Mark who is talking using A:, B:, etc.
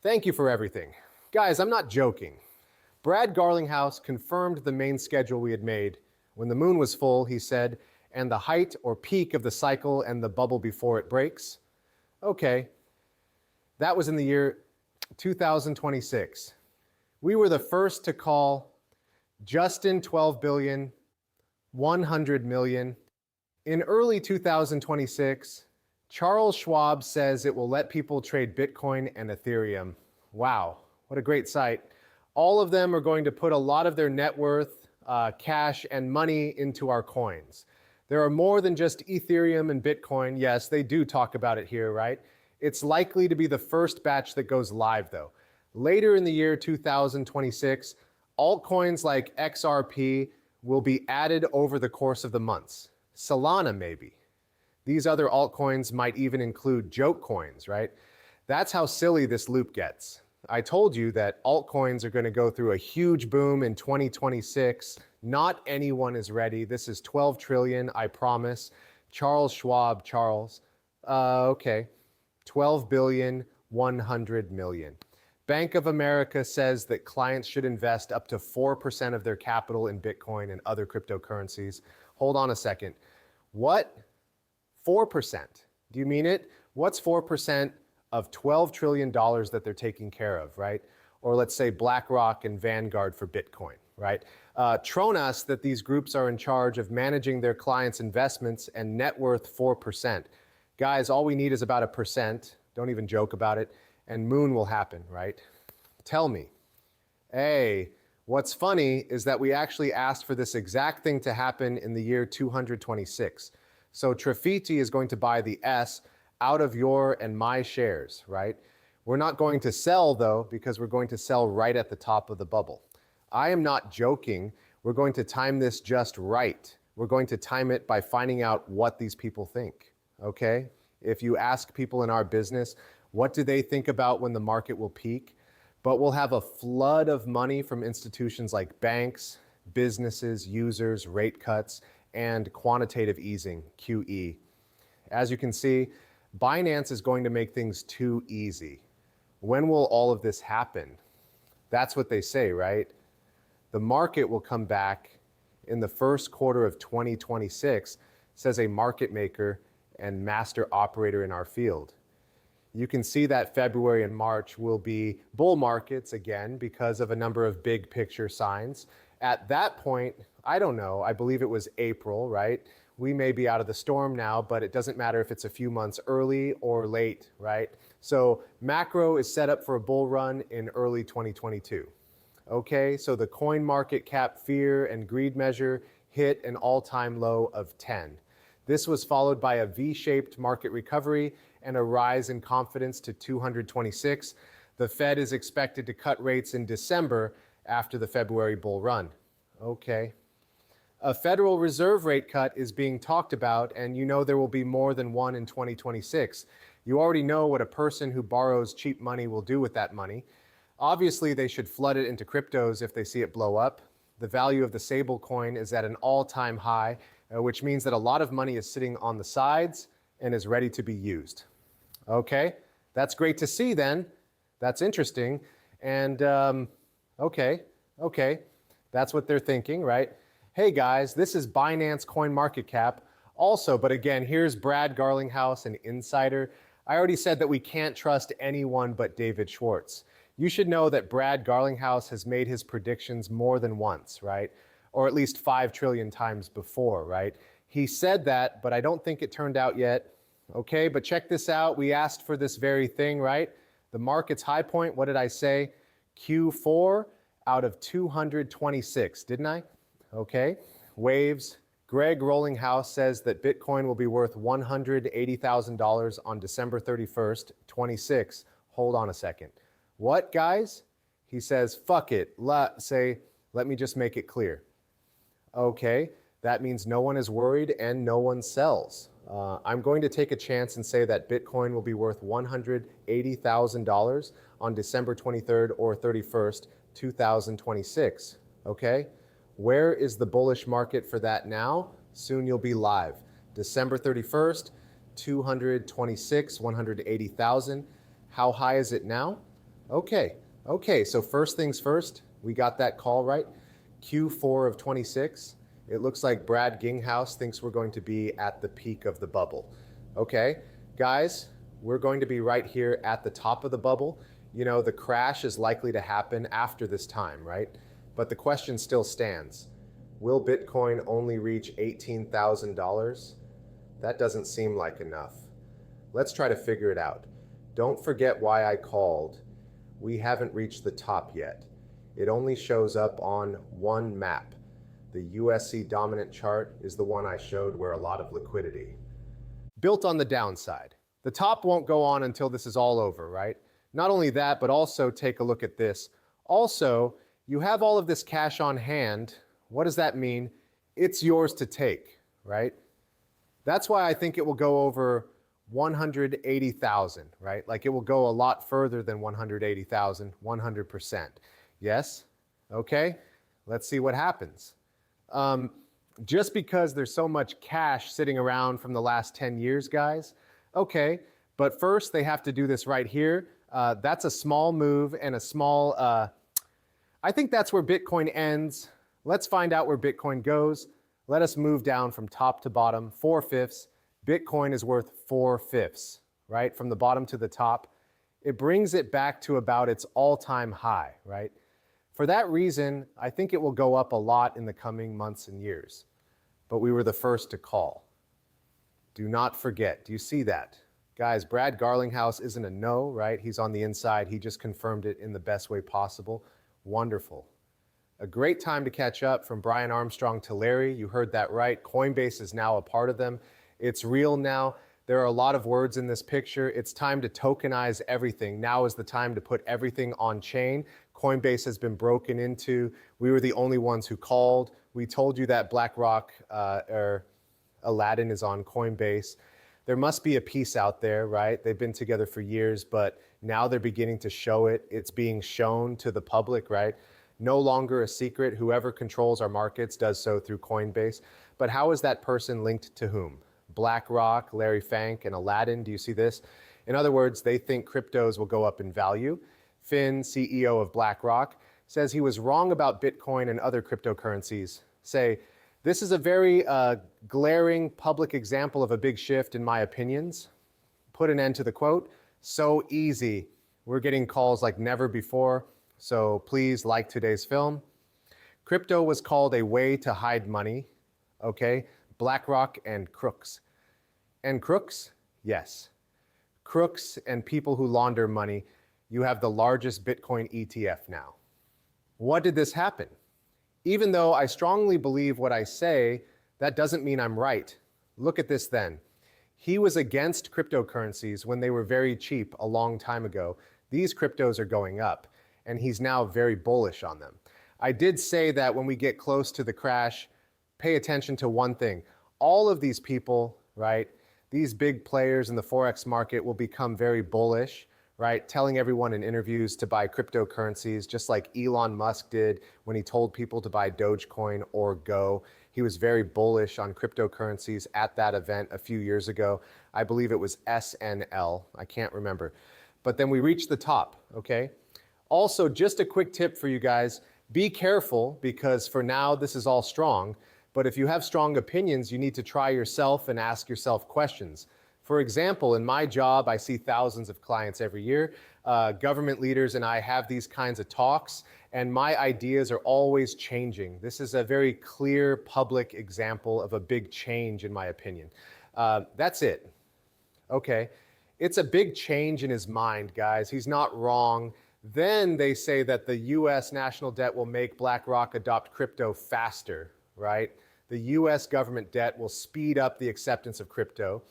A: Thank you for everything. Guys, I'm not joking. Brad Garlinghouse confirmed the main schedule we had made. When the moon was full, he said, and the height or peak of the cycle and the bubble before it breaks. Okay, that was in the year 2026. We were the first to call Justin 12 billion, 100 million. In early 2026, Charles Schwab says it will let people trade Bitcoin and Ethereum. Wow, what a great sight. All of them are going to put a lot of their net worth, cash, and money into our coins. There are more than just Ethereum and Bitcoin. Yes, they do talk about it here, right? It's likely to be the first batch that goes live, though. Later in the year 2026, altcoins like XRP will be added over the course of the months. Solana, maybe. These other altcoins might even include joke coins, right? That's how silly this loop gets. I told you that altcoins are going to go through a huge boom in 2026. Not anyone is ready. This is 12 trillion, I promise. Charles Schwab, Charles. Okay. 12 billion, 100 million. Bank of America says that clients should invest up to 4% of their capital in Bitcoin and other cryptocurrencies. Hold on a second. What? 4%? Do you mean it? What's 4% of $12 trillion that they're taking care of, right? Or let's say BlackRock and Vanguard for Bitcoin, right? Tronas, that these groups are in charge of managing their clients' investments and net worth 4%. Guys, all we need is about 1%. Don't even joke about it. And moon will happen, right? Tell me. Hey, what's funny is that we actually asked for this exact thing to happen in the year 226. So Trafiti is going to buy the S out of your and my shares, right? We're not going to sell though, because we're going to sell right at the top of the bubble. I am not joking. We're going to time this just right. We're going to time it by finding out what these people think, okay? If you ask people in our business, what do they think about when the market will peak? But we'll have a flood of money from institutions like banks, businesses, users, rate cuts, and quantitative easing, QE. As you can see, Binance is going to make things too easy. When will all of this happen? That's what they say, right? The market will come back in the first quarter of 2026, says a market maker and master operator in our field. You can see that February and March will be bull markets again because of a number of big picture signs. At that point, I don't know, I believe it was April, right? We may be out of the storm now, but it doesn't matter if it's a few months early or late, right? So macro is set up for a bull run in early 2022. Okay, so the coin market cap fear and greed measure hit an all-time low of 10. This was followed by a V-shaped market recovery and a rise in confidence to 226. The Fed is expected to cut rates in December after the February bull run. Okay. A Federal Reserve rate cut is being talked about, and you know there will be more than one in 2026. You already know what a person who borrows cheap money will do with that money. Obviously, they should flood it into cryptos if they see it blow up. The value of the stable coin is at an all-time high, which means that a lot of money is sitting on the sides and is ready to be used. Okay, that's great to see then. That's interesting. And okay, that's what they're thinking, right? Hey guys, this is Binance Coin Market Cap. Also, but again, here's Brad Garlinghouse, an insider. I already said that we can't trust anyone but David Schwartz. You should know that Brad Garlinghouse has made his predictions more than once, right? Or at least 5 trillion times before, right? He said that, but I don't think it turned out yet. Okay, but check this out. We asked for this very thing, right? The market's high point, what did I say? Q4 out of 226, didn't I? Okay, waves. Greg Rollinghouse says that Bitcoin will be worth $180,000 on December 31st, 26. Hold on a second. What, guys? He says, fuck it. Let me just make it clear. Okay, that means no one is worried and no one sells. I'm going to take a chance and say that Bitcoin will be worth $180,000 on December 23rd or 31st, 2026. Okay? Where is the bullish market for that now? Soon you'll be live. December 31st, 226, 180,000. How high is it now? Okay, so first things first, we got that call right. Q4 of 26. It looks like Brad Ginghouse thinks we're going to be at the peak of the bubble. Okay, guys, we're going to be right here at the top of the bubble. You know, the crash is likely to happen after this time, right? But the question still stands. Will Bitcoin only reach $18,000? That doesn't seem like enough. Let's try to figure it out. Don't forget why I called. We haven't reached the top yet. It only shows up on one map. The USC dominant chart is the one I showed where a lot of liquidity. Built on the downside. The top won't go on until this is all over, right? Not only that, but also take a look at this. Also, you have all of this cash on hand. What does that mean? It's yours to take, right? That's why I think it will go over 180,000, right? Like it will go a lot further than 180,000, 100%. Yes? Okay, let's see what happens. Just because there's so much cash sitting around from the last 10 years, guys, okay, but first they have to do this right here. That's a small move and a small, I think that's where Bitcoin ends. Let's find out where Bitcoin goes. Let us move down from top to bottom, 4/5. Bitcoin is worth 4/5, right? From the bottom to the top. It brings it back to about its all-time high, right? For that reason, I think it will go up a lot in the coming months and years. But we were the first to call. Do not forget. Do you see that? Guys, Brad Garlinghouse isn't a no, right? He's on the inside. He just confirmed it in the best way possible. Wonderful. A great time to catch up from Brian Armstrong to Larry. You heard that right. Coinbase is now a part of them. It's real now. There are a lot of words in this picture. It's time to tokenize everything. Now is the time to put everything on chain. Coinbase has been broken into. We were the only ones who called. We told you that BlackRock or Aladdin is on Coinbase. There must be a piece out there, right? They've been together for years, but now they're beginning to show it. It's being shown to the public, right? No longer a secret. Whoever controls our markets does so through Coinbase. But how is that person linked to whom? BlackRock, Larry Fink, and Aladdin. Do you see this? In other words, they think cryptos will go up in value. Finn, CEO of BlackRock, says he was wrong about Bitcoin and other cryptocurrencies. Say, this is a very glaring public example of a big shift in my opinions. Put an end to the quote. So easy. We're getting calls like never before. So please like today's film. Crypto was called a way to hide money. Okay. BlackRock and crooks. And crooks? Yes. Crooks and people who launder money. You have the largest Bitcoin ETF now. What did this happen? Even though I strongly believe what I say, that doesn't mean I'm right. Look at this then. He was against cryptocurrencies when they were very cheap a long time ago. These cryptos are going up, and he's now very bullish on them. I did say that when we get close to the crash, pay attention to one thing. All of these people, right, these big players in the Forex market will become very bullish, right, telling everyone in interviews to buy cryptocurrencies, just like Elon Musk did when he told people to buy Dogecoin or Go. He was very bullish on cryptocurrencies at that event a few years ago. I believe it was SNL. I can't remember. But then we reached the top, okay? Also, just a quick tip for you guys. Be careful because for now, this is all strong. But if you have strong opinions, you need to try yourself and ask yourself questions. For example, in my job, I see thousands of clients every year. Government leaders and I have these kinds of talks, and my ideas are always changing. This is a very clear public example of a big change, in my opinion. That's it. Okay. It's a big change in his mind, guys. He's not wrong. Then they say that the US national debt will make BlackRock adopt crypto faster, right? The US government debt will speed up the acceptance of crypto.